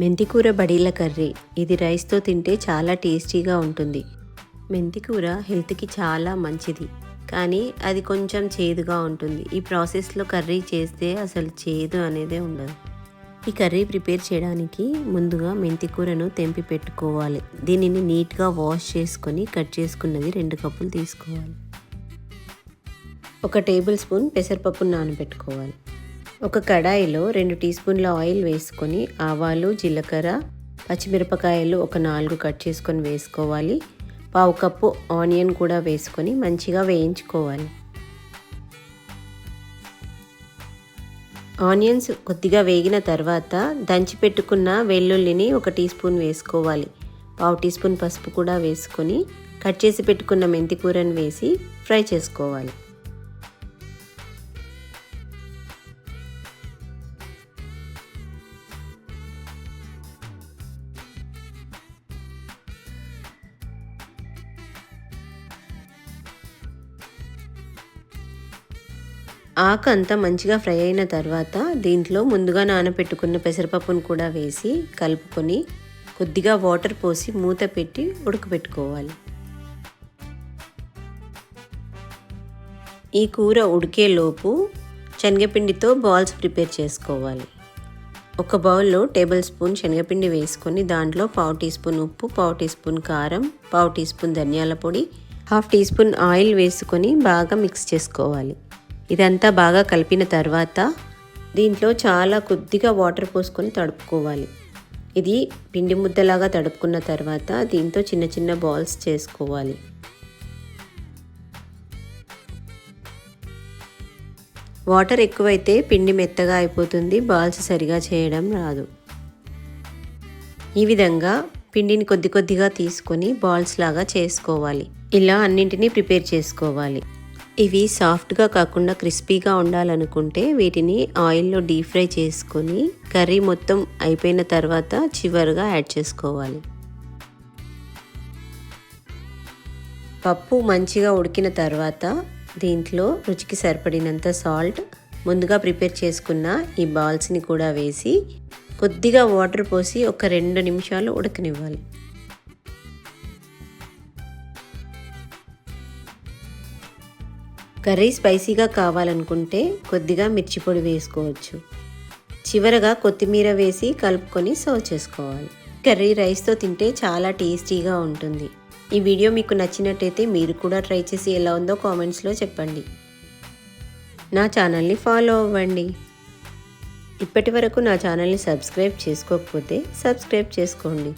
మెంతికూర బడీల కర్రీ. ఇది రైస్తో తింటే చాలా టేస్టీగా ఉంటుంది. మెంతికూర హెల్త్కి చాలా మంచిది, కానీ అది కొంచెం చేదుగా ఉంటుంది. ఈ ప్రాసెస్లో కర్రీ చేస్తే అసలు చేదు అనేదే ఉండదు. ఈ కర్రీ ప్రిపేర్ చేయడానికి ముందుగా మెంతికూరను తెంపి పెట్టుకోవాలి. దీనిని నీట్గా వాష్ చేసుకొని కట్ చేసుకున్నది 2 కప్పులు తీసుకోవాలి. 1 టేబుల్ స్పూన్ పెసరపప్పును నానబెట్టుకోవాలి. ఒక కడాయిలో 2 టీ స్పూన్ల ఆయిల్ వేసుకొని ఆవాలు, జీలకర్ర, పచ్చిమిరపకాయలు ఒక 4 కట్ చేసుకొని వేసుకోవాలి. 1/2 కప్పు ఆనియన్ కూడా వేసుకొని మంచిగా వేయించుకోవాలి. ఆనియన్స్ కొద్దిగా వేగిన తర్వాత దంచి పెట్టుకున్న వెల్లుల్లిని 1 టీ స్పూన్ వేసుకోవాలి. 1/2 టీ స్పూన్ పసుపు కూడా వేసుకొని కట్ చేసి పెట్టుకున్న మెంతికూరను వేసి ఫ్రై చేసుకోవాలి. ఆకు అంతా మంచిగా ఫ్రై అయిన తర్వాత దీంట్లో ముందుగా నానబెట్టుకున్న పెసరపప్పును కూడా వేసి కలుపుకొని కొద్దిగా వాటర్ పోసి మూత పెట్టి ఉడకబెట్టుకోవాలి. ఈ కూర ఉడికేలోపు శనగపిండితో బాల్స్ ప్రిపేర్ చేసుకోవాలి. ఒక బౌల్లో టేబుల్ స్పూన్ శనగపిండి వేసుకొని దాంట్లో 1/2 టీ స్పూన్ ఉప్పు, 1/2 టీ స్పూన్ కారం, 1/2 టీ స్పూన్ ధనియాల పొడి, 1/2 టీ స్పూన్ ఆయిల్ వేసుకొని బాగా మిక్స్ చేసుకోవాలి. ఇదంతా బాగా కలిపిన తర్వాత దీంట్లో చాలా కొద్దిగా వాటర్ పోసుకొని తడుపుకోవాలి. ఇది పిండి ముద్దలాగా తడుపుకున్న తర్వాత దీంతో చిన్న చిన్న బాల్స్ చేసుకోవాలి. వాటర్ ఎక్కువైతే పిండి మెత్తగా అయిపోతుంది, బాల్స్ సరిగా చేయడం రాదు. ఈ విధంగా పిండిని కొద్ది కొద్దిగా తీసుకొని బాల్స్ లాగా చేసుకోవాలి. ఇలా అన్నింటినీ ప్రిపేర్ చేసుకోవాలి. ఇవి సాఫ్ట్గా కాకుండా క్రిస్పీగా ఉండాలనుకుంటే వీటిని ఆయిల్లో డీప్ ఫ్రై చేసుకొని కర్రీ మొత్తం అయిపోయిన తర్వాత చివరిగా యాడ్ చేసుకోవాలి. పప్పు మంచిగా ఉడికిన తర్వాత దీంట్లో రుచికి సరిపడినంత సాల్ట్, ముందుగా ప్రిపేర్ చేసుకున్న ఈ బాల్స్ని కూడా వేసి కొద్దిగా వాటర్ పోసి ఒక 2 నిమిషాలు ఉడకనివ్వాలి. కర్రీ స్పైసీగా కావాలనుకుంటే కొద్దిగా మిర్చి పొడి వేసుకోవచ్చు. చివరగా కొత్తిమీర వేసి కలుపుకొని సర్వ్ చేసుకోవాలి. కర్రీ రైస్తో తింటే చాలా టేస్టీగా ఉంటుంది. ఈ వీడియో మీకు నచ్చినట్టయితే మీరు కూడా ట్రై చేసి ఎలా ఉందో కామెంట్స్లో చెప్పండి. నా ఛానల్ని ఫాలో అవ్వండి. ఇప్పటి వరకు నా ఛానల్ని సబ్స్క్రైబ్ చేసుకోకపోతే సబ్స్క్రైబ్ చేసుకోండి.